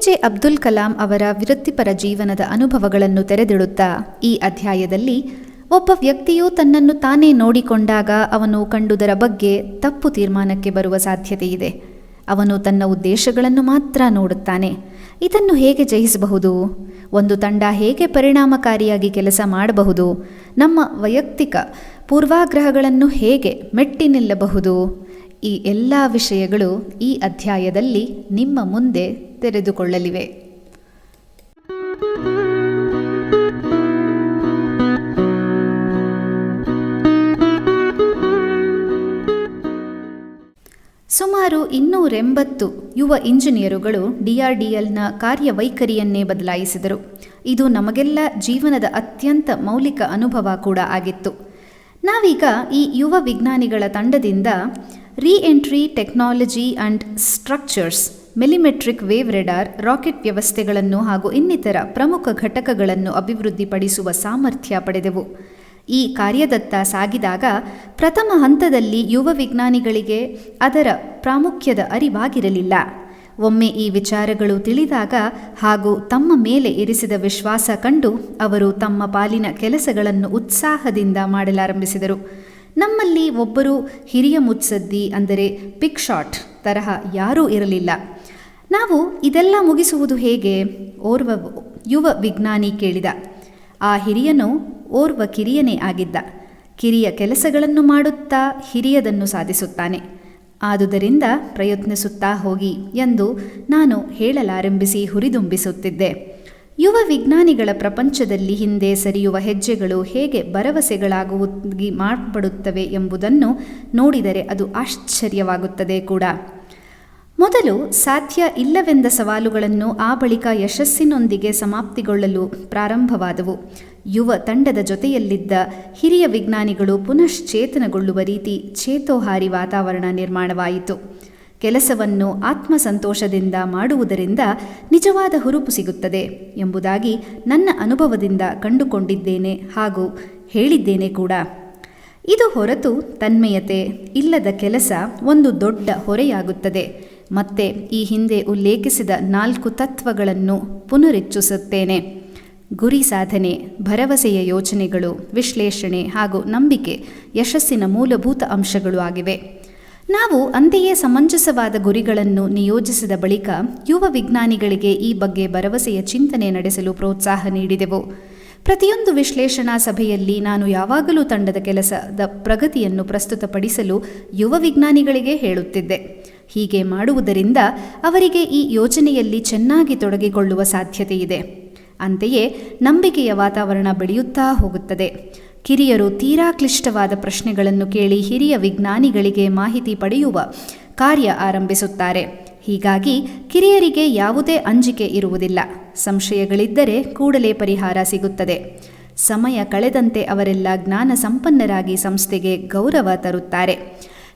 APJ Abdul Kalam ಅವರ ವೃತ್ತಿಪರ ಜೀವನದ ಅನುಭವಗಳನ್ನು ತೆರೆದಿಡುತ್ತಾ ಈ ಅಧ್ಯಾಯದಲ್ಲಿ ಒಬ್ಬ ವ್ಯಕ್ತಿಯು ತನ್ನನ್ನು ತಾನೇ ನೋಡಿಕೊಂಡಾಗ ಅವನು ಕಂಡುದರ ಬಗ್ಗೆ ತಪ್ಪು ತೀರ್ಮಾನಕ್ಕೆ ಬರುವ ಸಾಧ್ಯತೆಯಿದೆ. ಅವನು ತನ್ನ ಉದ್ದೇಶಗಳನ್ನು ಮಾತ್ರ ನೋಡುತ್ತಾನೆ. ಇದನ್ನು ಹೇಗೆ ಜಯಿಸಬಹುದು? ಒಂದು ತಂಡ ಹೇಗೆ ಪರಿಣಾಮಕಾರಿಯಾಗಿ ಕೆಲಸ ಮಾಡಬಹುದು? ನಮ್ಮ ವೈಯಕ್ತಿಕ ಪೂರ್ವಾಗ್ರಹಗಳನ್ನು ಹೇಗೆ ಮೆಟ್ಟಿ ನಿಲ್ಲಬಹುದು? ಈ ಎಲ್ಲ ವಿಷಯಗಳು ಈ ಅಧ್ಯಾಯದಲ್ಲಿ ನಿಮ್ಮ ಮುಂದೆ ತೆರೆದುಕೊಳ್ಳಲಿವೆ. ಸುಮಾರು 280 ಯುವ ಇಂಜಿನಿಯರುಗಳು DRDLನ ಕಾರ್ಯವೈಖರಿಯನ್ನೇ ಬದಲಾಯಿಸಿದರು. ಇದು ನಮಗೆಲ್ಲ ಜೀವನದ ಅತ್ಯಂತ ಮೌಲಿಕ ಅನುಭವ ಕೂಡ ಆಗಿತ್ತು. ನಾವೀಗ ಈ ಯುವ ವಿಜ್ಞಾನಿಗಳ ತಂಡದಿಂದ reentry technology and structures, millimetric wave radar, rocket ವ್ಯವಸ್ಥೆಗಳನ್ನು ಹಾಗೂ ಇನ್ನಿತರ ಪ್ರಮುಖ ಘಟಕಗಳನ್ನು ಅಭಿವೃದ್ಧಿಪಡಿಸುವ ಸಾಮರ್ಥ್ಯ ಪಡೆದೆವು. ಈ ಕಾರ್ಯದತ್ತ ಸಾಗಿದಾಗ ಪ್ರಥಮ ಹಂತದಲ್ಲಿ ಯುವ ವಿಜ್ಞಾನಿಗಳಿಗೆ ಅದರ ಪ್ರಾಮುಖ್ಯದ ಅರಿವಾಗಿರಲಿಲ್ಲ. ಒಮ್ಮೆ ಈ ವಿಚಾರಗಳು ತಿಳಿದಾಗ ಹಾಗೂ ತಮ್ಮ ಮೇಲೆ ಇರಿಸಿದ ವಿಶ್ವಾಸ ಕಂಡು ಅವರು ತಮ್ಮ ಪಾಲಿನ ಕೆಲಸಗಳನ್ನು ಉತ್ಸಾಹದಿಂದ ಮಾಡಲಾರಂಭಿಸಿದರು. ನಮ್ಮಲ್ಲಿ ಒಬ್ಬರು ಹಿರಿಯ ಮುತ್ಸದ್ದಿ ಅಂದರೆ ಪಿಕ್ ಶಾಟ್ ತರಹ ಯಾರೂ ಇರಲಿಲ್ಲ. ನಾವು ಇದೆಲ್ಲ ಮುಗಿಸುವುದು ಹೇಗೆ? ಓರ್ವ ಯುವ ವಿಜ್ಞಾನಿ ಕೇಳಿದ. ಆ ಹಿರಿಯನು ಓರ್ವ ಕಿರಿಯನೇ ಆಗಿದ್ದ. ಕಿರಿಯ ಕೆಲಸಗಳನ್ನು ಮಾಡುತ್ತಾ ಹಿರಿಯದನ್ನು ಸಾಧಿಸುತ್ತಾನೆ. ಆದುದರಿಂದ ಪ್ರಯತ್ನಿಸುತ್ತಾ ಹೋಗಿ ಎಂದು ನಾನು ಹೇಳಲಾರಂಭಿಸಿ ಹುರಿದುಂಬಿಸುತ್ತಿದ್ದೆ. ಯುವ ವಿಜ್ಞಾನಿಗಳ ಪ್ರಪಂಚದಲ್ಲಿ ಹಿಂದೆ ಸರಿಯುವ ಹೆಜ್ಜೆಗಳು ಹೇಗೆ ಭರವಸೆಗಳಾಗಿ ಮಾರ್ಪಡುತ್ತವೆ ಎಂಬುದನ್ನು ನೋಡಿದರೆ ಅದು ಆಶ್ಚರ್ಯವಾಗುತ್ತದೆ ಕೂಡ. ಮೊದಲು ಸಾಧ್ಯ ಇಲ್ಲವೆಂದ ಸವಾಲುಗಳನ್ನು ಆ ಬಳಿಕ ಯಶಸ್ಸಿನೊಂದಿಗೆ ಸಮಾಪ್ತಿಗೊಳ್ಳಲು ಪ್ರಾರಂಭವಾದವು. ಯುವ ತಂಡದ ಜೊತೆಯಲ್ಲಿದ್ದ ಹಿರಿಯ ವಿಜ್ಞಾನಿಗಳು ಪುನಶ್ಚೇತನಗೊಳ್ಳುವ ರೀತಿ ಚೇತೋಹಾರಿ ವಾತಾವರಣ ನಿರ್ಮಾಣವಾಯಿತು. ಕೆಲಸವನ್ನು ಆತ್ಮಸಂತೋಷದಿಂದ ಮಾಡುವುದರಿಂದ ನಿಜವಾದ ಹುರುಪು ಸಿಗುತ್ತದೆ ಎಂಬುದಾಗಿ ನನ್ನ ಅನುಭವದಿಂದ ಕಂಡುಕೊಂಡಿದ್ದೇನೆ ಹಾಗೂ ಹೇಳಿದ್ದೇನೆ ಕೂಡ. ಇದು ಹೊರತು ತನ್ಮಯತೆ ಇಲ್ಲದ ಕೆಲಸ ಒಂದು ದೊಡ್ಡ ಹೊರೆಯಾಗುತ್ತದೆ. ಮತ್ತೆ ಈ ಹಿಂದೆ ಉಲ್ಲೇಖಿಸಿದ 4 ತತ್ವಗಳನ್ನು ಪುನರುಚ್ಚರಿಸುತ್ತೇನೆ. ಗುರಿ ಸಾಧನೆ, ಭರವಸೆಯ ಯೋಚನೆಗಳು, ವಿಶ್ಲೇಷಣೆ ಹಾಗೂ ನಂಬಿಕೆ ಯಶಸ್ಸಿನ ಮೂಲಭೂತ ಅಂಶಗಳು ಆಗಿವೆ. ನಾವು ಅಂತೆಯೇ ಸಮಂಜಸವಾದ ಗುರಿಗಳನ್ನು ನಿಯೋಜಿಸಿದ ಬಳಿಕ ಯುವ ವಿಜ್ಞಾನಿಗಳಿಗೆ ಈ ಬಗ್ಗೆ ಭರವಸೆಯ ಚಿಂತನೆ ನಡೆಸಲು ಪ್ರೋತ್ಸಾಹ ನೀಡಿದೆವು. ಪ್ರತಿಯೊಂದು ವಿಶ್ಲೇಷಣಾ ಸಭೆಯಲ್ಲಿ ನಾನು ಯಾವಾಗಲೂ ತಂಡದ ಕೆಲಸದ ಪ್ರಗತಿಯನ್ನು ಪ್ರಸ್ತುತಪಡಿಸಲು ಯುವ ವಿಜ್ಞಾನಿಗಳಿಗೆ ಹೇಳುತ್ತಿದ್ದೆ. ಹೀಗೆ ಮಾಡುವುದರಿಂದ ಅವರಿಗೆ ಈ ಯೋಜನೆಯಲ್ಲಿ ಚೆನ್ನಾಗಿ ತೊಡಗಿಕೊಳ್ಳುವ ಸಾಧ್ಯತೆಯಿದೆ. ಅಂತೆಯೇ ನಂಬಿಕೆಯ ವಾತಾವರಣ ಬೆಳೆಯುತ್ತಾ ಹೋಗುತ್ತದೆ. ಕಿರಿಯರು ತೀರಾ ಕ್ಲಿಷ್ಟವಾದ ಪ್ರಶ್ನೆಗಳನ್ನು ಕೇಳಿ ಹಿರಿಯ ವಿಜ್ಞಾನಿಗಳಿಗೆ ಮಾಹಿತಿ ಪಡೆಯುವ ಕಾರ್ಯ ಆರಂಭಿಸುತ್ತಾರೆ. ಹೀಗಾಗಿ ಕಿರಿಯರಿಗೆ ಯಾವುದೇ ಅಂಜಿಕೆ ಇರುವುದಿಲ್ಲ. ಸಂಶಯಗಳಿದ್ದರೆ ಕೂಡಲೇ ಪರಿಹಾರ ಸಿಗುತ್ತದೆ. ಸಮಯ ಕಳೆದಂತೆ ಅವರೆಲ್ಲ ಜ್ಞಾನ ಸಂಪನ್ನರಾಗಿ ಸಂಸ್ಥೆಗೆ ಗೌರವ ತರುತ್ತಾರೆ.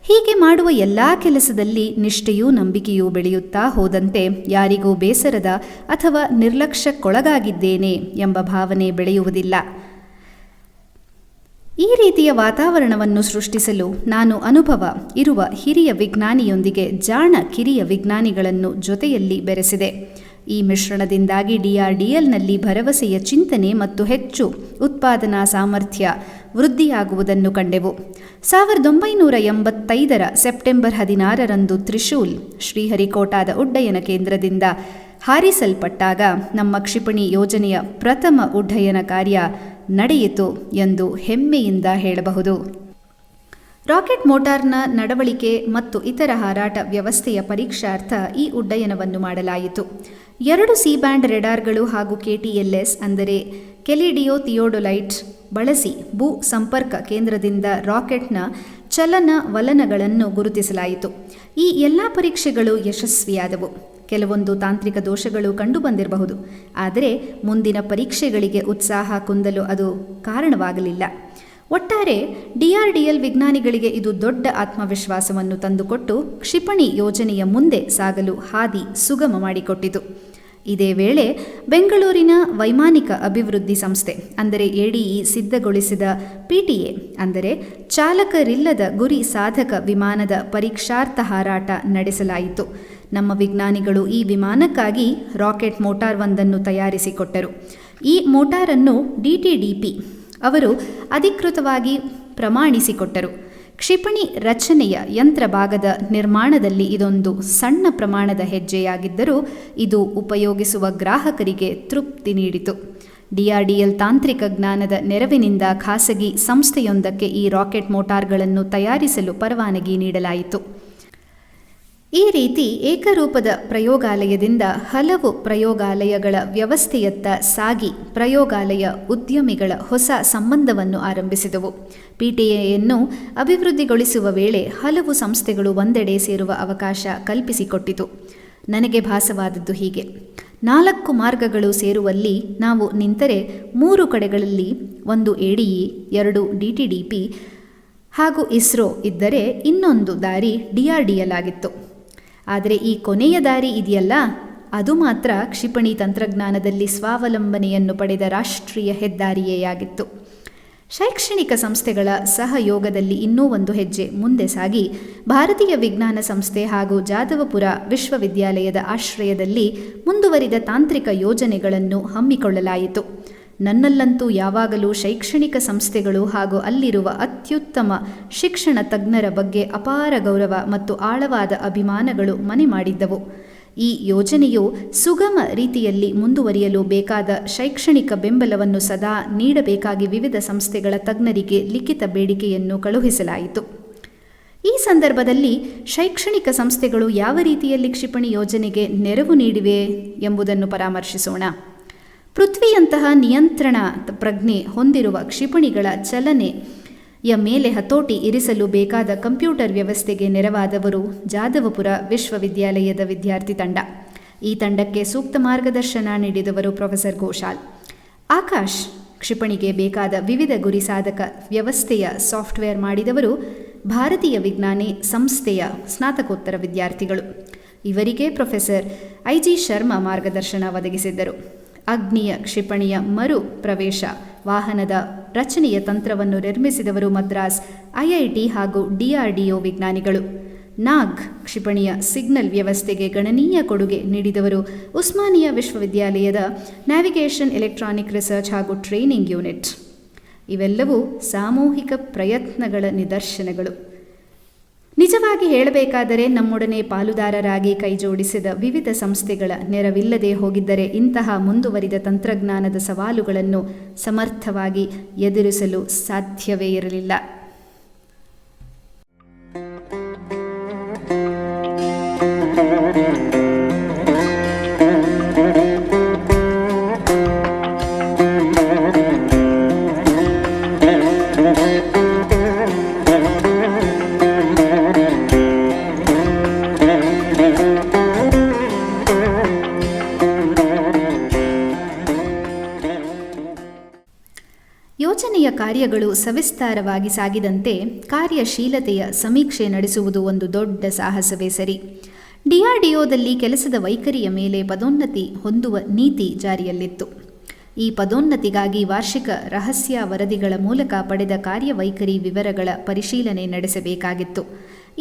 ಹೀಗೆ ಮಾಡುವ ಎಲ್ಲ ಕೆಲಸದಲ್ಲಿ ನಿಷ್ಠೆಯೂ ನಂಬಿಕೆಯೂ ಬೆಳೆಯುತ್ತಾ ಹೋದಂತೆ ಯಾರಿಗೂ ಬೇಸರದ ಅಥವಾ ನಿರ್ಲಕ್ಷ್ಯಕ್ಕೊಳಗಾಗಿದ್ದೇನೆ ಎಂಬ ಭಾವನೆ ಬೆಳೆಯುವುದಿಲ್ಲ. ಈ ರೀತಿಯ ವಾತಾವರಣವನ್ನು ಸೃಷ್ಟಿಸಲು ನಾನು ಅನುಭವ ಇರುವ ಹಿರಿಯ ವಿಜ್ಞಾನಿಯೊಂದಿಗೆ ಜಾಣ ಕಿರಿಯ ವಿಜ್ಞಾನಿಗಳನ್ನು ಜೊತೆಯಲ್ಲಿ ಬೆರೆಸಿದೆ. ಈ ಮಿಶ್ರಣದಿಂದಾಗಿ DRDLನಲ್ಲಿ ಭರವಸೆಯ ಚಿಂತನೆ ಮತ್ತು ಹೆಚ್ಚು ಉತ್ಪಾದನಾ ಸಾಮರ್ಥ್ಯ ವೃದ್ಧಿಯಾಗುವುದನ್ನು ಕಂಡೆವು. 1985ರ ಸೆಪ್ಟೆಂಬರ್ 16ರಂದು ತ್ರಿಶೂಲ್ ಶ್ರೀಹರಿಕೋಟಾದ ಉಡ್ಡಯನ ಕೇಂದ್ರದಿಂದ ಹಾರಿಸಲ್ಪಟ್ಟಾಗ ನಮ್ಮ ಕ್ಷಿಪಣಿ ಯೋಜನೆಯ ಪ್ರಥಮ ಉಡ್ಡಯನ ಕಾರ್ಯ ನಡೆಯಿತು ಎಂದು ಹೆಮ್ಮೆಯಿಂದ ಹೇಳಬಹುದು. ರಾಕೆಟ್ ಮೋಟಾರ್ನ ನಡವಳಿಕೆ ಮತ್ತು ಇತರ ಹಾರಾಟ ವ್ಯವಸ್ಥೆಯ ಪರೀಕ್ಷಾರ್ಥ ಈ ಉಡ್ಡಯನವನ್ನು ಮಾಡಲಾಯಿತು. 2 ಸಿ-ಬ್ಯಾಂಡ್ ರೆಡಾರ್ಗಳು ಹಾಗೂ KTLS ಅಂದರೆ ಕೆಲಿಡಿಯೋ ಥಿಯೋಡೊಲೈಟ್ ಬಳಸಿ ಭೂ ಸಂಪರ್ಕ ಕೇಂದ್ರದಿಂದ ರಾಕೆಟ್ನ ಚಲನವಲನಗಳನ್ನು ಗುರುತಿಸಲಾಯಿತು. ಈ ಎಲ್ಲ ಪರೀಕ್ಷೆಗಳು ಯಶಸ್ವಿಯಾದವು. ಕೆಲವೊಂದು ತಾಂತ್ರಿಕ ದೋಷಗಳು ಕಂಡುಬಂದಿರಬಹುದು, ಆದರೆ ಮುಂದಿನ ಪರೀಕ್ಷೆಗಳಿಗೆ ಉತ್ಸಾಹ ಕುಂದಲು ಅದು ಕಾರಣವಾಗಲಿಲ್ಲ. ಒಟ್ಟಾರೆ DRDL ವಿಜ್ಞಾನಿಗಳಿಗೆ ಇದು ದೊಡ್ಡ ಆತ್ಮವಿಶ್ವಾಸವನ್ನು ತಂದುಕೊಟ್ಟು ಕ್ಷಿಪಣಿ ಯೋಜನೆಯ ಮುಂದೆ ಸಾಗಲು ಹಾದಿ ಸುಗಮ ಮಾಡಿಕೊಟ್ಟಿತು. ಇದೇ ವೇಳೆ ಬೆಂಗಳೂರಿನ ವೈಮಾನಿಕ ಅಭಿವೃದ್ಧಿ ಸಂಸ್ಥೆ ಅಂದರೆ ADE ಸಿದ್ಧಗೊಳಿಸಿದ PTA ಅಂದರೆ ಚಾಲಕರಿಲ್ಲದ ಗುರಿ ಸಾಧಕ ವಿಮಾನದ ಪರೀಕ್ಷಾರ್ಥ ಹಾರಾಟ ನಡೆಸಲಾಯಿತು. ನಮ್ಮ ವಿಜ್ಞಾನಿಗಳು ಈ ವಿಮಾನಕ್ಕಾಗಿ ರಾಕೆಟ್ ಮೋಟಾರ್ ಒಂದನ್ನು ತಯಾರಿಸಿಕೊಟ್ಟರು. ಈ ಮೋಟಾರನ್ನು DTDP ಅವರು ಅಧಿಕೃತವಾಗಿ ಪ್ರಮಾಣಿಸಿಕೊಟ್ಟರು. ಕ್ಷಿಪಣಿ ರಚನೆಯ ಯಂತ್ರ ಭಾಗದ ನಿರ್ಮಾಣದಲ್ಲಿ ಇದೊಂದು ಸಣ್ಣ ಪ್ರಮಾಣದ ಹೆಜ್ಜೆಯಾಗಿದ್ದರೂ ಇದು ಉಪಯೋಗಿಸುವ ಗ್ರಾಹಕರಿಗೆ ತೃಪ್ತಿ ನೀಡಿತು. DRDL ತಾಂತ್ರಿಕ ಜ್ಞಾನದ ನೆರವಿನಿಂದ ಖಾಸಗಿ ಸಂಸ್ಥೆಯೊಂದಕ್ಕೆ ಈ ರಾಕೆಟ್ ಮೋಟಾರ್ಗಳನ್ನು ತಯಾರಿಸಲು ಪರವಾನಗಿ ನೀಡಲಾಯಿತು. ಈ ರೀತಿ ಏಕರೂಪದ ಪ್ರಯೋಗಾಲಯದಿಂದ ಹಲವು ಪ್ರಯೋಗಾಲಯಗಳ ವ್ಯವಸ್ಥೆಯತ್ತ ಸಾಗಿ ಪ್ರಯೋಗಾಲಯ ಉದ್ಯಮಿಗಳ ಹೊಸ ಸಂಬಂಧವನ್ನು ಆರಂಭಿಸಿದವು. PTA ಅಭಿವೃದ್ಧಿಗೊಳಿಸುವ ವೇಳೆ ಹಲವು ಸಂಸ್ಥೆಗಳು ಒಂದೆಡೆ ಸೇರುವ ಅವಕಾಶ ಕಲ್ಪಿಸಿಕೊಟ್ಟಿತು. ನನಗೆ ಭಾಸವಾದದ್ದು ಹೀಗೆ: 4 ಮಾರ್ಗಗಳು ಸೇರುವಲ್ಲಿ ನಾವು ನಿಂತರೆ 3 ಕಡೆಗಳಲ್ಲಿ ಒಂದು ADE, 2 DTDP ಹಾಗೂ ISRO ಇದ್ದರೆ ಇನ್ನೊಂದು ದಾರಿ DRDL ಆಗಿತ್ತು. ಆದರೆ ಈ ಕೊನೆಯ ದಾರಿ ಇದೆಯಲ್ಲ, ಅದು ಮಾತ್ರ ಕ್ಷಿಪಣಿ ತಂತ್ರಜ್ಞಾನದಲ್ಲಿ ಸ್ವಾವಲಂಬನೆಯನ್ನು ಪಡೆದ ರಾಷ್ಟ್ರೀಯ ಹೆದ್ದಾರಿಯೇ ಆಗಿತ್ತು. ಶೈಕ್ಷಣಿಕ ಸಂಸ್ಥೆಗಳ ಸಹಯೋಗದಲ್ಲಿ ಇನ್ನೂ ಒಂದು ಹೆಜ್ಜೆ ಮುಂದೆ ಸಾಗಿ ಭಾರತೀಯ ವಿಜ್ಞಾನ ಸಂಸ್ಥೆ ಹಾಗೂ ಜಾದವಪುರ ವಿಶ್ವವಿದ್ಯಾಲಯದ ಆಶ್ರಯದಲ್ಲಿ ಮುಂದುವರಿದ ತಾಂತ್ರಿಕ ಯೋಜನೆಗಳನ್ನು ಹಮ್ಮಿಕೊಳ್ಳಲಾಯಿತು. ನನ್ನಲ್ಲಂತೂ ಯಾವಾಗಲೂ ಶೈಕ್ಷಣಿಕ ಸಂಸ್ಥೆಗಳು ಹಾಗೂ ಅಲ್ಲಿರುವ ಅತ್ಯುತ್ತಮ ಶಿಕ್ಷಣ ತಜ್ಞರ ಬಗ್ಗೆ ಅಪಾರ ಗೌರವ ಮತ್ತು ಆಳವಾದ ಅಭಿಮಾನಗಳು ಮನೆ ಮಾಡಿದ್ದವು. ಈ ಯೋಜನೆಯು ಸುಗಮ ರೀತಿಯಲ್ಲಿ ಮುಂದುವರಿಯಲು ಬೇಕಾದ ಶೈಕ್ಷಣಿಕ ಬೆಂಬಲವನ್ನು ಸದಾ ನೀಡಬೇಕಾಗಿ ವಿವಿಧ ಸಂಸ್ಥೆಗಳ ತಜ್ಞರಿಗೆ ಲಿಖಿತ ಬೇಡಿಕೆಯನ್ನು ಕಳುಹಿಸಲಾಯಿತು. ಈ ಸಂದರ್ಭದಲ್ಲಿ ಶೈಕ್ಷಣಿಕ ಸಂಸ್ಥೆಗಳು ಯಾವ ರೀತಿಯಲ್ಲಿ ಕ್ಷಿಪಣಿ ಯೋಜನೆಗೆ ನೆರವು ನೀಡಿವೆ ಎಂಬುದನ್ನು ಪರಾಮರ್ಶಿಸೋಣ. ಪೃಥ್ವಿಯಂತಹ ನಿಯಂತ್ರಣ ಪ್ರಜ್ಞೆ ಹೊಂದಿರುವ ಕ್ಷಿಪಣಿಗಳ ಚಲನೆಯ ಮೇಲೆ ಹತೋಟಿ ಇರಿಸಲು ಬೇಕಾದ ಕಂಪ್ಯೂಟರ್ ವ್ಯವಸ್ಥೆಗೆ ನೆರವಾದವರು ಜಾದವಪುರ ವಿಶ್ವವಿದ್ಯಾಲಯದ ವಿದ್ಯಾರ್ಥಿ ತಂಡ. ಈ ತಂಡಕ್ಕೆ ಸೂಕ್ತ ಮಾರ್ಗದರ್ಶನ ನೀಡಿದವರು ಪ್ರೊಫೆಸರ್ ಘೋಷಾಲ್. ಆಕಾಶ್ ಕ್ಷಿಪಣಿಗೆ ಬೇಕಾದ ವಿವಿಧ ಗುರಿ ಸಾಧಕ ವ್ಯವಸ್ಥೆಯ ಸಾಫ್ಟ್ವೇರ್ ಮಾಡಿದವರು ಭಾರತೀಯ ವಿಜ್ಞಾನಿ ಸಂಸ್ಥೆಯ ಸ್ನಾತಕೋತ್ತರ ವಿದ್ಯಾರ್ಥಿಗಳು. ಇವರಿಗೆ ಪ್ರೊಫೆಸರ್ IG ಶರ್ಮಾ ಮಾರ್ಗದರ್ಶನ ಒದಗಿಸಿದ್ದರು. ಅಗ್ನಿಯ ಕ್ಷಿಪಣಿಯ ಮರು ಪ್ರವೇಶ ವಾಹನದ ರಚನೆಯ ತಂತ್ರವನ್ನು ನಿರ್ಮಿಸಿದವರು ಮದ್ರಾಸ್ IIT ಹಾಗೂ DRDO ವಿಜ್ಞಾನಿಗಳು. ನಾಗ್ ಕ್ಷಿಪಣಿಯ ಸಿಗ್ನಲ್ ವ್ಯವಸ್ಥೆಗೆ ಗಣನೀಯ ಕೊಡುಗೆ ನೀಡಿದವರು ಉಸ್ಮಾನಿಯಾ ವಿಶ್ವವಿದ್ಯಾಲಯದ ನ್ಯಾವಿಗೇಷನ್ ಎಲೆಕ್ಟ್ರಾನಿಕ್ ರಿಸರ್ಚ್ ಹಾಗೂ ಟ್ರೈನಿಂಗ್ ಯೂನಿಟ್. ಇವೆಲ್ಲವೂ ಸಾಮೂಹಿಕ ಪ್ರಯತ್ನಗಳ ನಿದರ್ಶನಗಳು. ನಿಜವಾಗಿ ಹೇಳಬೇಕಾದರೆ ನಮ್ಮೊಡನೆ ಪಾಲುದಾರರಾಗಿ ಕೈಜೋಡಿಸಿದ ವಿವಿಧ ಸಂಸ್ಥೆಗಳ ನೆರವಿಲ್ಲದೆ ಹೋಗಿದ್ದರೆ ಇಂತಹ ಮುಂದುವರಿದ ತಂತ್ರಜ್ಞಾನದ ಸವಾಲುಗಳನ್ನು ಸಮರ್ಥವಾಗಿ ಎದುರಿಸಲು ಸಾಧ್ಯವೇ ಇರಲಿಲ್ಲ. ಯೋಜನೆಯ ಕಾರ್ಯಗಳು ಸವಿಸ್ತಾರವಾಗಿ ಸಾಗಿದಂತೆ ಕಾರ್ಯಶೀಲತೆಯ ಸಮೀಕ್ಷೆ ನಡೆಸುವುದು ಒಂದು ದೊಡ್ಡ ಸಾಹಸವೇ ಸರಿ. DRDOದಲ್ಲಿ ಕೆಲಸದ ವೈಖರಿಯ ಮೇಲೆ ಪದೋನ್ನತಿ ಹೊಂದುವ ನೀತಿ ಜಾರಿಯಲ್ಲಿತ್ತು. ಈ ಪದೋನ್ನತಿಗಾಗಿ ವಾರ್ಷಿಕ ರಹಸ್ಯ ವರದಿಗಳ ಮೂಲಕ ಪಡೆದ ಕಾರ್ಯವೈಖರಿ ವಿವರಗಳ ಪರಿಶೀಲನೆ ನಡೆಸಬೇಕಾಗಿತ್ತು.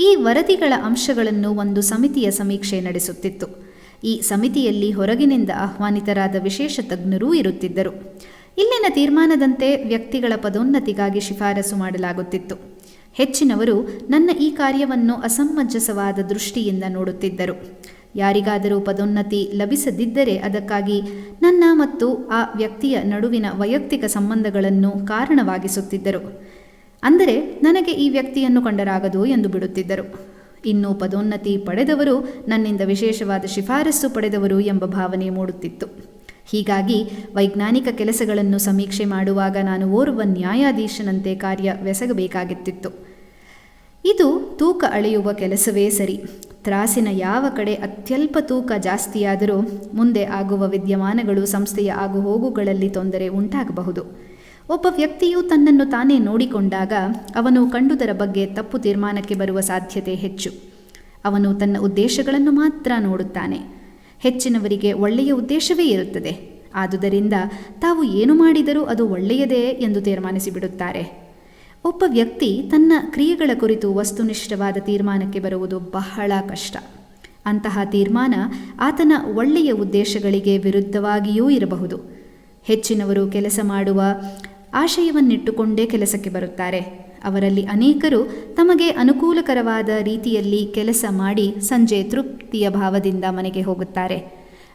ಈ ವರದಿಗಳ ಅಂಶಗಳನ್ನು ಒಂದು ಸಮಿತಿಯ ಸಮೀಕ್ಷೆ ನಡೆಸುತ್ತಿತ್ತು. ಈ ಸಮಿತಿಯಲ್ಲಿ ಹೊರಗಿನಿಂದ ಆಹ್ವಾನಿತರಾದ ವಿಶೇಷ ತಜ್ಞರೂ ಇರುತ್ತಿದ್ದರು. ಇಲ್ಲಿನ ತೀರ್ಮಾನದಂತೆ ವ್ಯಕ್ತಿಗಳ ಪದೋನ್ನತಿಗಾಗಿ ಶಿಫಾರಸು ಮಾಡಲಾಗುತ್ತಿತ್ತು. ಹೆಚ್ಚಿನವರು ನನ್ನ ಈ ಕಾರ್ಯವನ್ನು ಅಸಮಂಜಸವಾದ ದೃಷ್ಟಿಯಿಂದ ನೋಡುತ್ತಿದ್ದರು. ಯಾರಿಗಾದರೂ ಪದೋನ್ನತಿ ಲಭಿಸದಿದ್ದರೆ ಅದಕ್ಕಾಗಿ ನನ್ನ ಮತ್ತು ಆ ವ್ಯಕ್ತಿಯ ನಡುವಿನ ವೈಯಕ್ತಿಕ ಸಂಬಂಧಗಳನ್ನು ಕಾರಣವಾಗಿಸುತ್ತಿದ್ದರು. ಅಂದರೆ ನನಗೆ ಈ ವ್ಯಕ್ತಿಯನ್ನು ಕಂಡರಾಗದು ಎಂದು ಬಿಡುತ್ತಿದ್ದರು. ಇನ್ನು ಪದೋನ್ನತಿ ಪಡೆದವರು ನನ್ನಿಂದ ವಿಶೇಷವಾದ ಶಿಫಾರಸು ಪಡೆದವರು ಎಂಬ ಭಾವನೆ ಮೂಡುತ್ತಿತ್ತು. ಹೀಗಾಗಿ ವೈಜ್ಞಾನಿಕ ಕೆಲಸಗಳನ್ನು ಸಮೀಕ್ಷೆ ಮಾಡುವಾಗ ನಾನು ಓರ್ವ ನ್ಯಾಯಾಧೀಶನಂತೆ ಕಾರ್ಯವೆಸಗಬೇಕಾಗುತ್ತಿತ್ತು. ಇದು ತೂಕ ಅಳೆಯುವ ಕೆಲಸವೇ ಸರಿ. ತ್ರಾಸಿನ ಯಾವ ಕಡೆ ಅತ್ಯಲ್ಪ ತೂಕ ಜಾಸ್ತಿಯಾದರೂ ಮುಂದೆ ಆಗುವ ವಿದ್ಯಮಾನಗಳು ಸಂಸ್ಥೆಯ ಆಗುಹೋಗುಗಳಲ್ಲಿ ತೊಂದರೆ ಉಂಟಾಗಬಹುದು. ಒಬ್ಬ ವ್ಯಕ್ತಿಯು ತನ್ನನ್ನು ತಾನೇ ನೋಡಿಕೊಂಡಾಗ ಅವನು ಕಂಡುದರ ಬಗ್ಗೆ ತಪ್ಪು ತೀರ್ಮಾನಕ್ಕೆ ಬರುವ ಸಾಧ್ಯತೆ ಹೆಚ್ಚು. ಅವನು ತನ್ನ ಉದ್ದೇಶಗಳನ್ನು ಮಾತ್ರ ನೋಡುತ್ತಾನೆ. ಹೆಚ್ಚಿನವರಿಗೆ ಒಳ್ಳೆಯ ಉದ್ದೇಶವೇ ಇರುತ್ತದೆ. ಆದುದರಿಂದ ತಾವು ಏನು ಮಾಡಿದರೂ ಅದು ಒಳ್ಳೆಯದೇ ಎಂದು ತೀರ್ಮಾನಿಸಿಬಿಡುತ್ತಾರೆ. ಒಬ್ಬ ವ್ಯಕ್ತಿ ತನ್ನ ಕ್ರಿಯೆಗಳ ಕುರಿತು ವಸ್ತುನಿಷ್ಠವಾದ ತೀರ್ಮಾನಕ್ಕೆ ಬರುವುದು ಬಹಳ ಕಷ್ಟ. ಅಂತಹ ತೀರ್ಮಾನ ಆತನ ಒಳ್ಳೆಯ ಉದ್ದೇಶಗಳಿಗೆ ವಿರುದ್ಧವಾಗಿಯೂ ಇರಬಹುದು. ಹೆಚ್ಚಿನವರು ಕೆಲಸ ಮಾಡುವ ಆಶಯವನ್ನಿಟ್ಟುಕೊಂಡೇ ಕೆಲಸಕ್ಕೆ ಬರುತ್ತಾರೆ. ಅವರಲ್ಲಿ ಅನೇಕರು ತಮಗೆ ಅನುಕೂಲಕರವಾದ ರೀತಿಯಲ್ಲಿ ಕೆಲಸ ಮಾಡಿ ಸಂಜೆ ತೃಪ್ತಿಯ ಭಾವದಿಂದ ಮನೆಗೆ ಹೋಗುತ್ತಾರೆ.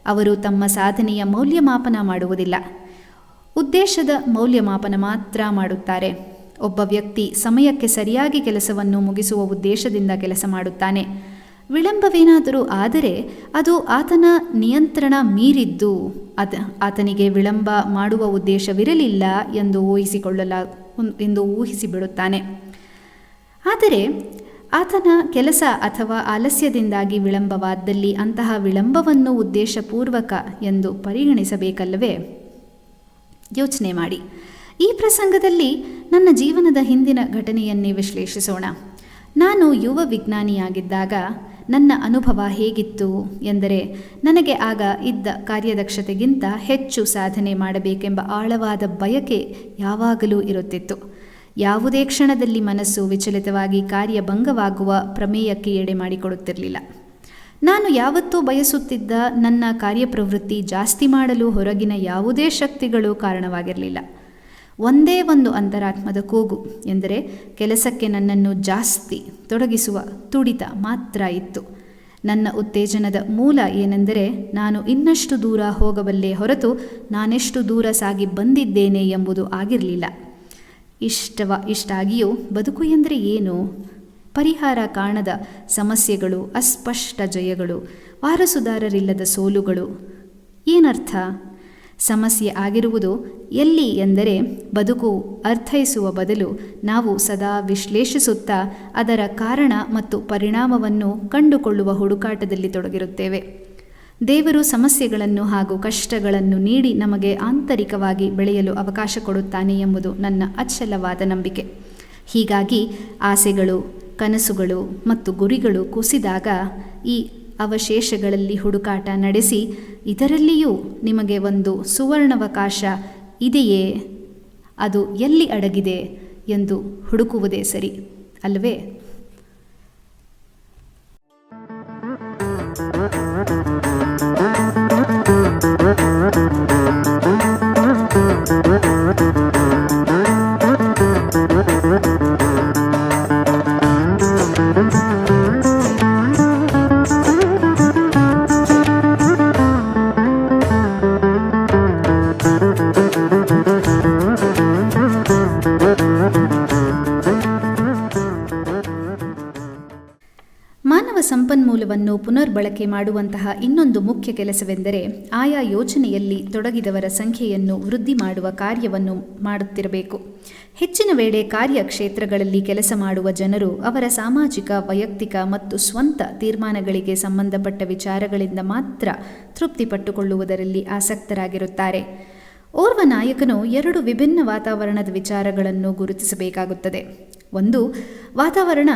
ಅವರು ತಮ್ಮ ಸಾಧನೆಯ ಮೌಲ್ಯಮಾಪನ ಮಾಡುವುದಿಲ್ಲ, ಉದ್ದೇಶದ ಮೌಲ್ಯಮಾಪನ ಮಾತ್ರ ಮಾಡುತ್ತಾರೆ. ಒಬ್ಬ ವ್ಯಕ್ತಿ ಸಮಯಕ್ಕೆ ಸರಿಯಾಗಿ ಕೆಲಸವನ್ನು ಮುಗಿಸುವ ಉದ್ದೇಶದಿಂದ ಕೆಲಸ ಮಾಡುತ್ತಾನೆ. ವಿಳಂಬವೇನಾದರೂ ಆದರೆ ಅದು ಆತನ ನಿಯಂತ್ರಣ ಮೀರಿದ್ದು ಆತನಿಗೆ ವಿಳಂಬ ಮಾಡುವ ಉದ್ದೇಶವಿರಲಿಲ್ಲ ಎಂದು ಊಹಿಸಿಬಿಡುತ್ತಾನೆ. ಆದರೆ ಆತನ ಕೆಲಸ ಅಥವಾ ಆಲಸ್ಯದಿಂದಾಗಿ ವಿಳಂಬವಾದಲ್ಲಿ ಅಂತಹ ವಿಳಂಬವನ್ನು ಉದ್ದೇಶಪೂರ್ವಕ ಎಂದು ಪರಿಗಣಿಸಬೇಕಲ್ಲವೇ? ಯೋಚನೆ ಮಾಡಿ. ಈ ಪ್ರಸಂಗದಲ್ಲಿ ನನ್ನ ಜೀವನದ ಹಿಂದಿನ ಘಟನೆಯನ್ನೇ ವಿಶ್ಲೇಷಿಸೋಣ. ನಾನು ಯುವ ವಿಜ್ಞಾನಿಯಾಗಿದ್ದಾಗ ನನ್ನ ಅನುಭವ ಹೇಗಿತ್ತು ಎಂದರೆ, ನನಗೆ ಆಗ ಇದ್ದ ಕಾರ್ಯದಕ್ಷತೆಗಿಂತ ಹೆಚ್ಚು ಸಾಧನೆ ಮಾಡಬೇಕೆಂಬ ಆಳವಾದ ಬಯಕೆ ಯಾವಾಗಲೂ ಇರುತ್ತಿತ್ತು. ಯಾವುದೇ ಕ್ಷಣದಲ್ಲಿ ಮನಸ್ಸು ವಿಚಲಿತವಾಗಿ ಕಾರ್ಯಭಂಗವಾಗುವ ಪ್ರಮೇಯಕ್ಕೆ ಎಡೆ ಮಾಡಿಕೊಡುತ್ತಿರಲಿಲ್ಲ. ನಾನು ಯಾವತ್ತೂ ಬಯಸುತ್ತಿದ್ದ ನನ್ನ ಕಾರ್ಯಪ್ರವೃತ್ತಿ ಜಾಸ್ತಿ ಮಾಡಲು ಹೊರಗಿನ ಯಾವುದೇ ಶಕ್ತಿಗಳು ಕಾರಣವಾಗಿರಲಿಲ್ಲ. ಒಂದೇ ಒಂದು ಅಂತರಾತ್ಮದ ಕೂಗು ಎಂದರೆ ಕೆಲಸಕ್ಕೆ ನನ್ನನ್ನು ಜಾಸ್ತಿ ತೊಡಗಿಸುವ ತುಡಿತ ಮಾತ್ರ ಇತ್ತು. ನನ್ನ ಉತ್ತೇಜನದ ಮೂಲ ಏನೆಂದರೆ, ನಾನು ಇನ್ನಷ್ಟು ದೂರ ಹೋಗಬಲ್ಲೆ ಹೊರತು ನಾನೆಷ್ಟು ದೂರ ಸಾಗಿ ಬಂದಿದ್ದೇನೆ ಎಂಬುದು ಆಗಿರಲಿಲ್ಲ. ಇಷ್ಟಾಗಿಯೂ ಬದುಕು ಎಂದರೆ ಏನು? ಪರಿಹಾರ ಕಾಣದ ಸಮಸ್ಯೆಗಳು, ಅಸ್ಪಷ್ಟ ಜಯಗಳು, ವಾರಸುದಾರರಿಲ್ಲದ ಸೋಲುಗಳು. ಏನರ್ಥ? ಸಮಸ್ಯೆ ಆಗಿರುವುದು ಎಲ್ಲಿ ಎಂದರೆ, ಬದುಕು ಅರ್ಥೈಸುವ ಬದಲು ನಾವು ಸದಾ ವಿಶ್ಲೇಷಿಸುತ್ತಾ ಅದರ ಕಾರಣ ಮತ್ತು ಪರಿಣಾಮವನ್ನು ಕಂಡುಕೊಳ್ಳುವ ಹುಡುಕಾಟದಲ್ಲಿ ತೊಡಗಿರುತ್ತೇವೆ. ದೇವರು ಸಮಸ್ಯೆಗಳನ್ನು ಹಾಗೂ ಕಷ್ಟಗಳನ್ನು ನೀಡಿ ನಮಗೆ ಆಂತರಿಕವಾಗಿ ಬೆಳೆಯಲು ಅವಕಾಶ ಕೊಡುತ್ತಾನೆ ಎಂಬುದು ನನ್ನ ಅಚಲವಾದ ನಂಬಿಕೆ. ಹೀಗಾಗಿ ಆಸೆಗಳು, ಕನಸುಗಳು ಮತ್ತು ಗುರಿಗಳು ಕುಸಿದಾಗ ಈ ಅವಶೇಷಗಳಲ್ಲಿ ಹುಡುಕಾಟ ನಡೆಸಿ, ಇದರಲ್ಲಿಯೂ ನಿಮಗೆ ಒಂದು ಸುವರ್ಣಾವಕಾಶ ಇದೆಯೇ, ಅದು ಎಲ್ಲಿ ಅಡಗಿದೆ ಎಂದು ಹುಡುಕುವುದೇ ಸರಿ ಅಲ್ಲವೇ? ಮಾನವ ಸಂಪನ್ಮೂಲವನ್ನು ಪುನರ್ಬಳಕೆ ಮಾಡುವಂತಹ ಇನ್ನೊಂದು ಮುಖ್ಯ ಕೆಲಸವೆಂದರೆ, ಆಯಾ ಯೋಜನೆಯಲ್ಲಿ ತೊಡಗಿದವರ ಸಂಖ್ಯೆಯನ್ನು ವೃದ್ಧಿ ಮಾಡುವ ಕಾರ್ಯವನ್ನು ಮಾಡುತ್ತಿರಬೇಕು. ಹೆಚ್ಚಿನ ವೇಳೆ ಕಾರ್ಯಕ್ಷೇತ್ರಗಳಲ್ಲಿ ಕೆಲಸ ಮಾಡುವ ಜನರು ಅವರ ಸಾಮಾಜಿಕ, ವೈಯಕ್ತಿಕ ಮತ್ತು ಸ್ವಂತ ತೀರ್ಮಾನಗಳಿಗೆ ಸಂಬಂಧಪಟ್ಟ ವಿಚಾರಗಳಿಂದ ಮಾತ್ರ ತೃಪ್ತಿಪಟ್ಟುಕೊಳ್ಳುವುದರಲ್ಲಿ ಆಸಕ್ತರಾಗಿರುತ್ತಾರೆ. ಓರ್ವ ನಾಯಕನು 2 ವಿಭಿನ್ನ ವಾತಾವರಣದ ವಿಚಾರಗಳನ್ನು ಗುರುತಿಸಬೇಕಾಗುತ್ತದೆ. ಒಂದು, ವಾತಾವರಣ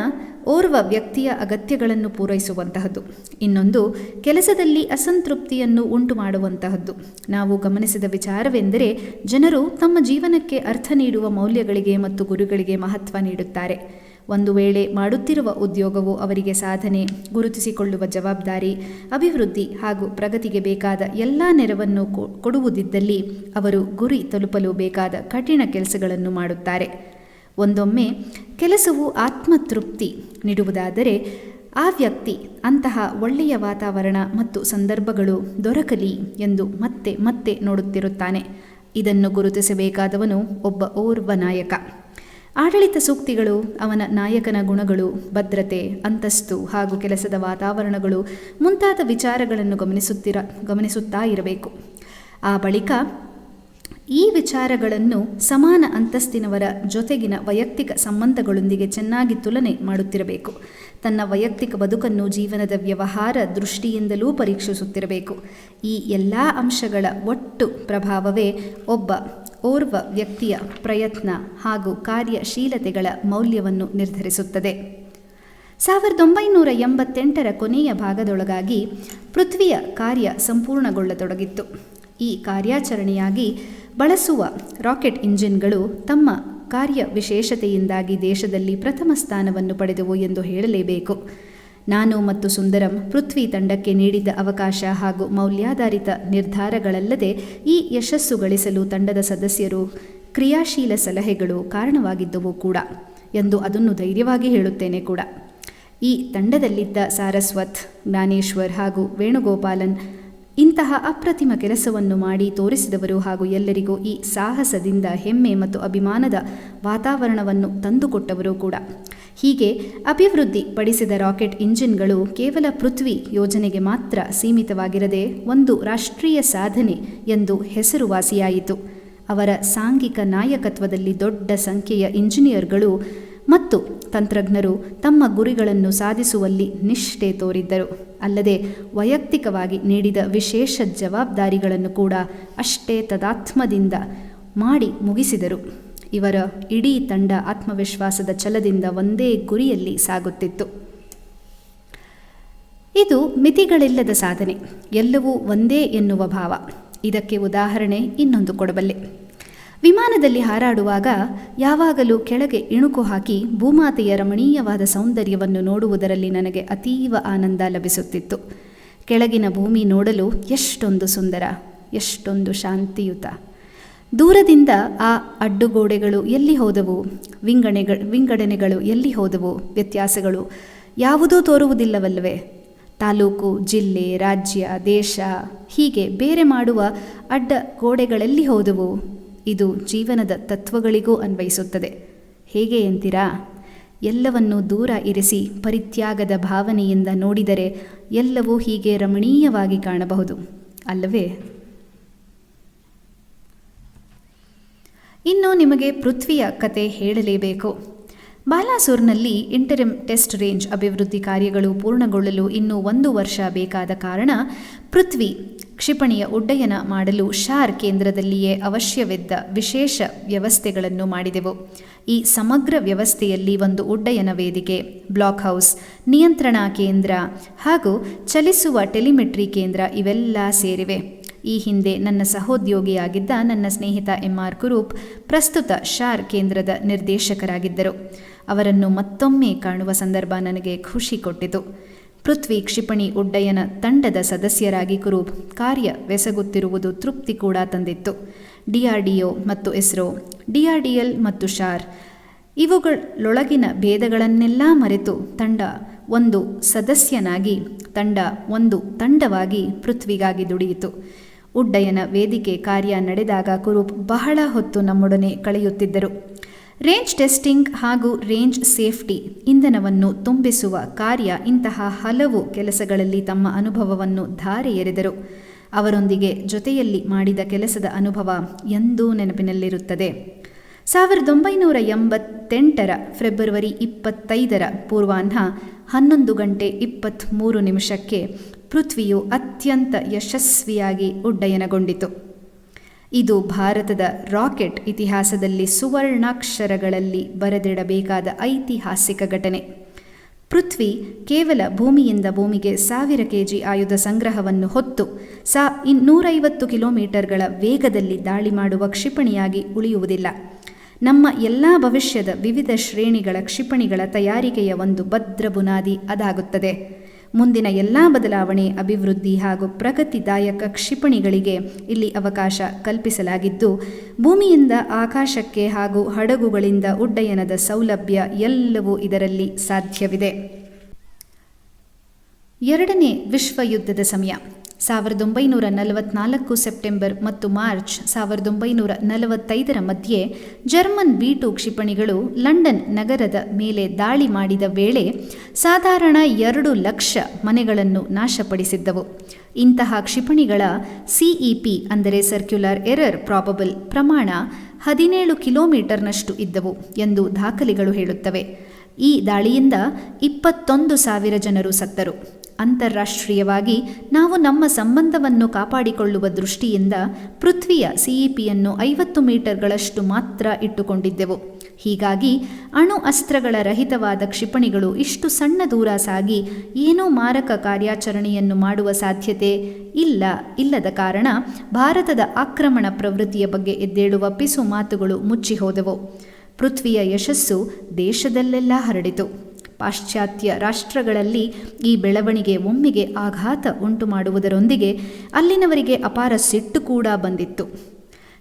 ಓರ್ವ ವ್ಯಕ್ತಿಯ ಅಗತ್ಯಗಳನ್ನು ಪೂರೈಸುವಂತಹದ್ದು. ಇನ್ನೊಂದು, ಕೆಲಸದಲ್ಲಿ ಅಸಂತೃಪ್ತಿಯನ್ನು ಉಂಟು ಮಾಡುವಂತಹದ್ದು. ನಾವು ಗಮನಿಸಿದ ವಿಚಾರವೆಂದರೆ, ಜನರು ತಮ್ಮ ಜೀವನಕ್ಕೆ ಅರ್ಥ ನೀಡುವ ಮೌಲ್ಯಗಳಿಗೆ ಮತ್ತು ಗುರುಗಳಿಗೆ ಮಹತ್ವ ನೀಡುತ್ತಾರೆ. ಒಂದು ವೇಳೆ ಮಾಡುತ್ತಿರುವ ಉದ್ಯೋಗವು ಅವರಿಗೆ ಸಾಧನೆ, ಗುರುತಿಸಿಕೊಳ್ಳುವ ಜವಾಬ್ದಾರಿ, ಅಭಿವೃದ್ಧಿ ಹಾಗೂ ಪ್ರಗತಿಗೆ ಬೇಕಾದ ಎಲ್ಲ ನೆರವನ್ನು ಕೊಡುವುದಿದ್ದಲ್ಲಿ ಅವರು ಗುರಿ ತಲುಪಲು ಬೇಕಾದ ಕಠಿಣ ಕೆಲಸಗಳನ್ನು ಮಾಡುತ್ತಾರೆ. ಒಂದೊಮ್ಮೆ ಕೆಲಸವು ಆತ್ಮತೃಪ್ತಿ ನೀಡುವುದಾದರೆ ಆ ವ್ಯಕ್ತಿ ಅಂತಹ ಒಳ್ಳೆಯ ವಾತಾವರಣ ಮತ್ತು ಸಂದರ್ಭಗಳು ದೊರಕಲಿ ಎಂದು ಮತ್ತೆ ಮತ್ತೆ ನೋಡುತ್ತಿರುತ್ತಾನೆ. ಇದನ್ನು ಗುರುತಿಸಬೇಕಾದವನು ಓರ್ವ ನಾಯಕ. ಆಡಳಿತ ಸೂಕ್ತಿಗಳು, ಅವನ ನಾಯಕನ ಗುಣಗಳು, ಭದ್ರತೆ, ಅಂತಸ್ತು ಹಾಗೂ ಕೆಲಸದ ವಾತಾವರಣಗಳು ಮುಂತಾದ ವಿಚಾರಗಳನ್ನು ಗಮನಿಸುತ್ತಾ ಇರಬೇಕು. ಆ ಬಳಿಕ ಈ ವಿಚಾರಗಳನ್ನು ಸಮಾನ ಅಂತಸ್ತಿನವರ ಜೊತೆಗಿನ ವೈಯಕ್ತಿಕ ಸಂಬಂಧಗಳೊಂದಿಗೆ ಚೆನ್ನಾಗಿ ತುಲನೆ ಮಾಡುತ್ತಿರಬೇಕು. ತನ್ನ ವೈಯಕ್ತಿಕ ಬದುಕನ್ನು ಜೀವನದ ವ್ಯವಹಾರ ದೃಷ್ಟಿಯಿಂದಲೂ ಪರೀಕ್ಷಿಸುತ್ತಿರಬೇಕು. ಈ ಎಲ್ಲ ಅಂಶಗಳ ಒಟ್ಟು ಪ್ರಭಾವವೇ ಓರ್ವ ವ್ಯಕ್ತಿಯ ಪ್ರಯತ್ನ ಹಾಗೂ ಕಾರ್ಯಶೀಲತೆಗಳ ಮೌಲ್ಯವನ್ನು ನಿರ್ಧರಿಸುತ್ತದೆ. 1988ರ ಕೊನೆಯ ಭಾಗದೊಳಗಾಗಿ ಪೃಥ್ವಿಯ ಕಾರ್ಯ ಸಂಪೂರ್ಣಗೊಳ್ಳತೊಡಗಿತ್ತು. ಈ ಕಾರ್ಯಾಚರಣೆಯಾಗಿ ಬಳಸುವ ರಾಕೆಟ್ ಇಂಜಿನ್ಗಳು ತಮ್ಮ ಕಾರ್ಯ ವಿಶೇಷತೆಯಿಂದಾಗಿ ದೇಶದಲ್ಲಿ ಪ್ರಥಮ ಸ್ಥಾನವನ್ನು ಪಡೆದವು ಎಂದು ಹೇಳಲೇಬೇಕು. ನಾನು ಮತ್ತು ಸುಂದರಂ ಪೃಥ್ವಿ ತಂಡಕ್ಕೆ ನೀಡಿದ್ದ ಅವಕಾಶ ಹಾಗೂ ಮೌಲ್ಯಾಧಾರಿತ ನಿರ್ಧಾರಗಳಲ್ಲದೆ ಈ ಯಶಸ್ಸು ಗಳಿಸಲು ತಂಡದ ಸದಸ್ಯರು ಕ್ರಿಯಾಶೀಲ ಸಲಹೆಗಳು ಕಾರಣವಾಗಿದ್ದವು ಕೂಡ ಎಂದು ಅದನ್ನು ಧೈರ್ಯವಾಗಿ ಹೇಳುತ್ತೇನೆ ಕೂಡ. ಈ ತಂಡದಲ್ಲಿದ್ದ ಸಾರಸ್ವತ್, ಜ್ಞಾನೇಶ್ವರ್ ಹಾಗೂ ವೇಣುಗೋಪಾಲನ್ ಇಂತಹ ಅಪ್ರತಿಮ ಕೆಲಸವನ್ನು ಮಾಡಿ ತೋರಿಸಿದವರು ಹಾಗೂ ಎಲ್ಲರಿಗೂ ಈ ಸಾಹಸದಿಂದ ಹೆಮ್ಮೆ ಮತ್ತು ಅಭಿಮಾನದ ವಾತಾವರಣವನ್ನು ತಂದುಕೊಟ್ಟವರು ಕೂಡ. ಹೀಗೆ ಅಭಿವೃದ್ಧಿ ಪಡಿಸಿದ ರಾಕೆಟ್ ಇಂಜಿನ್ಗಳು ಕೇವಲ ಪೃಥ್ವಿ ಯೋಜನೆಗೆ ಮಾತ್ರ ಸೀಮಿತವಾಗಿರದೆ ಒಂದು ರಾಷ್ಟ್ರೀಯ ಸಾಧನೆ ಎಂದು ಹೆಸರುವಾಸಿಯಾಯಿತು. ಅವರ ಸಾಂಘಿಕ ನಾಯಕತ್ವದಲ್ಲಿ ದೊಡ್ಡ ಸಂಖ್ಯೆಯ ಇಂಜಿನಿಯರ್ಗಳು ಮತ್ತು ತಂತ್ರಜ್ಞರು ತಮ್ಮ ಗುರಿಗಳನ್ನು ಸಾಧಿಸುವಲ್ಲಿ ನಿಷ್ಠೆ ತೋರಿದ್ದರು. ಅಲ್ಲದೆ ವೈಯಕ್ತಿಕವಾಗಿ ನೀಡಿದ ವಿಶೇಷ ಜವಾಬ್ದಾರಿಗಳನ್ನು ಕೂಡ ಅಷ್ಟೇ ತದಾತ್ಮದಿಂದ ಮಾಡಿ ಮುಗಿಸಿದರು. ಇವರ ಇಡೀ ತಂಡ ಆತ್ಮವಿಶ್ವಾಸದ ಛಲದಿಂದ ಒಂದೇ ಗುರಿಯಲ್ಲಿ ಸಾಗುತ್ತಿತ್ತು. ಇದು ಮಿತಿಗಳಿಲ್ಲದ ಸಾಧನೆ, ಎಲ್ಲವೂ ಒಂದೇ ಎನ್ನುವ ಭಾವ. ಇದಕ್ಕೆ ಉದಾಹರಣೆ ಇನ್ನೊಂದು ಕೊಡಬಲ್ಲೆ. ವಿಮಾನದಲ್ಲಿ ಹಾರಾಡುವಾಗ ಯಾವಾಗಲೂ ಕೆಳಗೆ ಇಣುಕು ಹಾಕಿ ಭೂಮಾತೆಯ ರಮಣೀಯವಾದ ಸೌಂದರ್ಯವನ್ನು ನೋಡುವುದರಲ್ಲಿ ನನಗೆ ಅತೀವ ಆನಂದ ಲಭಿಸುತ್ತಿತ್ತು. ಕೆಳಗಿನ ಭೂಮಿ ನೋಡಲು ಎಷ್ಟೊಂದು ಸುಂದರ, ಎಷ್ಟೊಂದು ಶಾಂತಿಯುತ. ದೂರದಿಂದ ಆ ಅಡ್ಡುಗೋಡೆಗಳು ಎಲ್ಲಿ ಹೋದವು, ವಿಂಗಡಣೆಗಳು ಎಲ್ಲಿ ಹೋದವು, ವ್ಯತ್ಯಾಸಗಳು ಯಾವುದೂ ತೋರುವುದಿಲ್ಲವಲ್ಲವೇ? ತಾಲೂಕು, ಜಿಲ್ಲೆ, ರಾಜ್ಯ, ದೇಶ ಹೀಗೆ ಬೇರೆ ಮಾಡುವ ಅಡ್ಡ ಗೋಡೆಗಳೆಲ್ಲಿ ಹೋದವು? ಇದು ಜೀವನದ ತತ್ವಗಳಿಗೂ ಅನ್ವಯಿಸುತ್ತದೆ. ಹೇಗೆ ಎಂತೀರಾ? ಎಲ್ಲವನ್ನೂ ದೂರ ಇರಿಸಿ ಪರಿತ್ಯಾಗದ ಭಾವನೆಯಿಂದ ನೋಡಿದರೆ ಎಲ್ಲವೂ ಹೀಗೆ ರಮಣೀಯವಾಗಿ ಕಾಣಬಹುದು ಅಲ್ಲವೇ? ಇನ್ನು ನಿಮಗೆ ಪೃಥ್ವಿಯ ಕತೆ ಹೇಳಲೇಬೇಕು. ಬಾಲಾಸೂರ್ನಲ್ಲಿ ಇಂಟರಿಮ್ ಟೆಸ್ಟ್ ರೇಂಜ್ ಅಭಿವೃದ್ಧಿ ಕಾರ್ಯಗಳು ಪೂರ್ಣಗೊಳ್ಳಲು ಇನ್ನೂ 1 ವರ್ಷ ಬೇಕಾದ ಕಾರಣ ಪೃಥ್ವಿ ಕ್ಷಿಪಣಿಯ ಉಡ್ಡಯನ ಮಾಡಲು ಶಾರ್ ಕೇಂದ್ರದಲ್ಲಿಯೇ ಅವಶ್ಯವಿದ್ದ ವಿಶೇಷ ವ್ಯವಸ್ಥೆಗಳನ್ನು ಮಾಡಿದೆವು. ಈ ಸಮಗ್ರ ವ್ಯವಸ್ಥೆಯಲ್ಲಿ ಒಂದು ಉಡ್ಡಯನ ವೇದಿಕೆ, ಬ್ಲಾಕ್ ಹೌಸ್, ನಿಯಂತ್ರಣಾ ಕೇಂದ್ರ ಹಾಗೂ ಚಲಿಸುವ ಟೆಲಿಮೆಟ್ರಿ ಕೇಂದ್ರ ಇವೆಲ್ಲ ಸೇರಿವೆ. ಈ ಹಿಂದೆ ನನ್ನ ಸಹೋದ್ಯೋಗಿಯಾಗಿದ್ದ ನನ್ನ ಸ್ನೇಹಿತ MR ಕುರೂಪ್ ಪ್ರಸ್ತುತ ಶಾರ್ ಕೇಂದ್ರದ ನಿರ್ದೇಶಕರಾಗಿದ್ದರು. ಅವರನ್ನು ಮತ್ತೊಮ್ಮೆ ಕಾಣುವ ಸಂದರ್ಭ ನನಗೆ ಖುಷಿ ಕೊಟ್ಟಿತು. ಪೃಥ್ವಿ ಕ್ಷಿಪಣಿ ಉಡ್ಡಯನ ತಂಡದ ಸದಸ್ಯರಾಗಿ ಕುರೂಪ್ ಕಾರ್ಯವೆಸಗುತ್ತಿರುವುದು ತೃಪ್ತಿ ಕೂಡ ತಂದಿತ್ತು. DRDO ಮತ್ತು ಇಸ್ರೋ, DRDL ಮತ್ತು ಶಾರ್ ಇವುಗಳೊಳಗಿನ ಭೇದಗಳನ್ನೆಲ್ಲ ಮರೆತು ತಂಡ ಒಂದು ಸದಸ್ಯನಾಗಿ, ಒಂದು ತಂಡವಾಗಿ ಪೃಥ್ವಿಗಾಗಿ ದುಡಿಯಿತು. ಉಡ್ಡಯನ ವೇದಿಕೆ ಕಾರ್ಯ ನಡೆದಾಗ ಕುರೂಪ್ ಬಹಳ ಹೊತ್ತು ನಮ್ಮೊಡನೆ ಕಳೆಯುತ್ತಿದ್ದರು. ರೇಂಜ್ ಟೆಸ್ಟಿಂಗ್ ಹಾಗೂ ರೇಂಜ್ ಸೇಫ್ಟಿ, ಇಂಧನವನ್ನು ತುಂಬಿಸುವ ಕಾರ್ಯ ಇಂತಹ ಹಲವು ಕೆಲಸಗಳಲ್ಲಿ ತಮ್ಮ ಅನುಭವವನ್ನು ಧಾರೆ ಎರೆದರು. ಅವರೊಂದಿಗೆ ಜೊತೆಯಲ್ಲಿ ಮಾಡಿದ ಕೆಲಸದ ಅನುಭವ ಎಂದೂ ನೆನಪಿನಲ್ಲಿರುತ್ತದೆ. 1988 ಫೆಬ್ರವರಿ 25 ಪೂರ್ವಾಹ್ನ 11:23 ಪೃಥ್ವಿಯು ಅತ್ಯಂತ ಯಶಸ್ವಿಯಾಗಿ ಉಡ್ಡಯನಗೊಂಡಿತು. ಇದು ಭಾರತದ ರಾಕೆಟ್ ಇತಿಹಾಸದಲ್ಲಿ ಸುವರ್ಣಾಕ್ಷರಗಳಲ್ಲಿ ಬರೆದಿಡಬೇಕಾದ ಐತಿಹಾಸಿಕ ಘಟನೆ. ಪೃಥ್ವಿ ಕೇವಲ ಭೂಮಿಯಿಂದ ಭೂಮಿಗೆ 1000 kg ಆಯುಧ ಸಂಗ್ರಹವನ್ನು ಹೊತ್ತು 150 ಕಿಲೋಮೀಟರ್ಗಳ ವೇಗದಲ್ಲಿ ದಾಳಿ ಮಾಡುವ ಕ್ಷಿಪಣಿಯಾಗಿ ಉಳಿಯುವುದಿಲ್ಲ. ನಮ್ಮ ಎಲ್ಲ ಭವಿಷ್ಯದ ವಿವಿಧ ಶ್ರೇಣಿಗಳ ಕ್ಷಿಪಣಿಗಳ ತಯಾರಿಕೆಯ ಒಂದು ಭದ್ರ ಬುನಾದಿ ಅದಾಗುತ್ತದೆ. ಮುಂದಿನ ಎಲ್ಲ ಬದಲಾವಣೆ, ಅಭಿವೃದ್ಧಿ ಹಾಗೂ ಪ್ರಗತಿದಾಯಕ ಕ್ಷಿಪಣಿಗಳಿಗೆ ಇಲ್ಲಿ ಅವಕಾಶ ಕಲ್ಪಿಸಲಾಗಿದ್ದು, ಭೂಮಿಯಿಂದ ಆಕಾಶಕ್ಕೆ ಹಾಗೂ ಹಡಗುಗಳಿಂದ ಉಡ್ಡಯನದ ಸೌಲಭ್ಯ ಎಲ್ಲವೂ ಇದರಲ್ಲಿ ಸಾಧ್ಯವಿದೆ. 2ನೇ ವಿಶ್ವ ಯುದ್ಧದ ಸಮಯ 1944 ಸೆಪ್ಟೆಂಬರ್ ಮತ್ತು ಮಾರ್ಚ್ 1945 ಮಧ್ಯೆ ಜರ್ಮನ್ B-2 ಕ್ಷಿಪಣಿಗಳು ಲಂಡನ್ ನಗರದ ಮೇಲೆ ದಾಳಿ ಮಾಡಿದ ವೇಳೆ ಸಾಧಾರಣ 2 ಲಕ್ಷ ಮನೆಗಳನ್ನು ನಾಶಪಡಿಸಿದ್ದವು. ಇಂತಹ ಕ್ಷಿಪಣಿಗಳ CEP ಅಂದರೆ ಸರ್ಕ್ಯುಲರ್ ಎರರ್ ಪ್ರಾಬಬಲ್ ಪ್ರಮಾಣ 17 ಕಿಲೋಮೀಟರ್ನಷ್ಟು ಇದ್ದವು ಎಂದು ದಾಖಲೆಗಳು ಹೇಳುತ್ತವೆ. ಈ ದಾಳಿಯಿಂದ 21,000 ಜನರು ಸತ್ತರು. ಅಂತಾರಾಷ್ಟ್ರೀಯವಾಗಿ ನಾವು ನಮ್ಮ ಸಂಬಂಧವನ್ನು ಕಾಪಾಡಿಕೊಳ್ಳುವ ದೃಷ್ಟಿಯಿಂದ ಪೃಥ್ವಿಯ CEPಯನ್ನು 50 ಮೀಟರ್ಗಳಷ್ಟು ಮಾತ್ರ ಇಟ್ಟುಕೊಂಡಿದ್ದೆವು. ಹೀಗಾಗಿ ಅಣು ಅಸ್ತ್ರಗಳ ರಹಿತವಾದ ಕ್ಷಿಪಣಿಗಳು ಇಷ್ಟು ಸಣ್ಣ ದೂರ ಸಾಗಿ ಏನೋ ಮಾರಕ ಕಾರ್ಯಾಚರಣೆಯನ್ನು ಮಾಡುವ ಸಾಧ್ಯತೆ ಇಲ್ಲದ ಕಾರಣ ಭಾರತದ ಆಕ್ರಮಣ ಪ್ರವೃತ್ತಿಯ ಬಗ್ಗೆ ಎದ್ದೇಳುವ ಪಿಸು ಮಾತುಗಳು ಮುಚ್ಚಿ ಹೋದವು. ಪೃಥ್ವಿಯ ಯಶಸ್ಸು ದೇಶದಲ್ಲೆಲ್ಲ ಹರಡಿತು. ಪಾಶ್ಚಾತ್ಯ ರಾಷ್ಟ್ರಗಳಲ್ಲಿ ಈ ಬೆಳವಣಿಗೆ ಒಮ್ಮೆಗೆ ಆಘಾತ ಉಂಟು ಮಾಡುವುದರೊಂದಿಗೆ ಅಲ್ಲಿನವರಿಗೆ ಅಪಾರ ಸಿಟ್ಟು ಕೂಡ ಬಂದಿತ್ತು.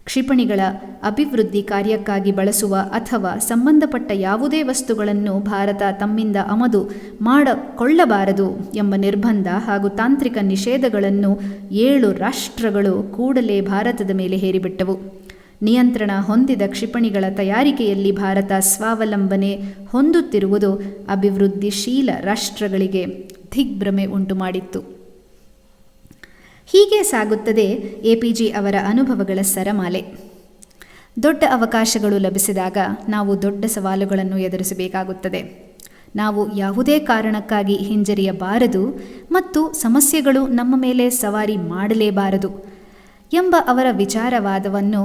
ಕ್ಷಿಪಣಿಗಳ ಅಭಿವೃದ್ಧಿ ಕಾರ್ಯಕ್ಕಾಗಿ ಬಳಸುವ ಅಥವಾ ಸಂಬಂಧಪಟ್ಟ ಯಾವುದೇ ವಸ್ತುಗಳನ್ನು ಭಾರತ ತಮ್ಮಿಂದ ಆಮದು ಮಾಡಿಕೊಳ್ಳಬಾರದು ಎಂಬ ನಿರ್ಬಂಧ ಹಾಗೂ ತಾಂತ್ರಿಕ ನಿಷೇಧಗಳನ್ನು 7 ರಾಷ್ಟ್ರಗಳು ಕೂಡಲೇ ಭಾರತದ ಮೇಲೆ ಹೇರಿಬಿಟ್ಟವು. ನಿಯಂತ್ರಣ ಹೊಂದಿದ ಕ್ಷಿಪಣಿಗಳ ತಯಾರಿಕೆಯಲ್ಲಿ ಭಾರತ ಸ್ವಾವಲಂಬನೆ ಹೊಂದುತ್ತಿರುವುದು ಅಭಿವೃದ್ಧಿಶೀಲ ರಾಷ್ಟ್ರಗಳಿಗೆ ದಿಗ್ಭ್ರಮೆ ಉಂಟುಮಾಡಿತ್ತು. ಹೀಗೆ ಸಾಗುತ್ತದೆ APJ ಅವರ ಅನುಭವಗಳ ಸರಮಾಲೆ. ದೊಡ್ಡ ಅವಕಾಶಗಳು ಲಭಿಸಿದಾಗ ನಾವು ದೊಡ್ಡ ಸವಾಲುಗಳನ್ನು ಎದುರಿಸಬೇಕಾಗುತ್ತದೆ. ನಾವು ಯಾವುದೇ ಕಾರಣಕ್ಕಾಗಿ ಹಿಂಜರಿಯಬಾರದು ಮತ್ತು ಸಮಸ್ಯೆಗಳು ನಮ್ಮ ಮೇಲೆ ಸವಾರಿ ಮಾಡಲೇಬಾರದು ಎಂಬ ಅವರ ವಿಚಾರವಾದವನ್ನು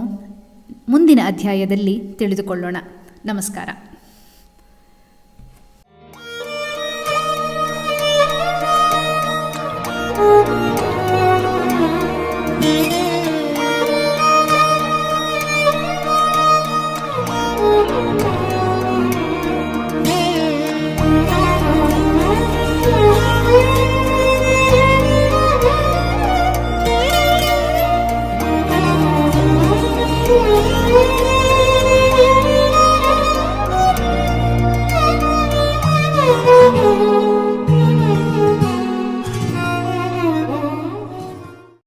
ಮುಂದಿನ ಅಧ್ಯಾಯದಲ್ಲಿ ತಿಳಿದುಕೊಳ್ಳೋಣ. ನಮಸ್ಕಾರ.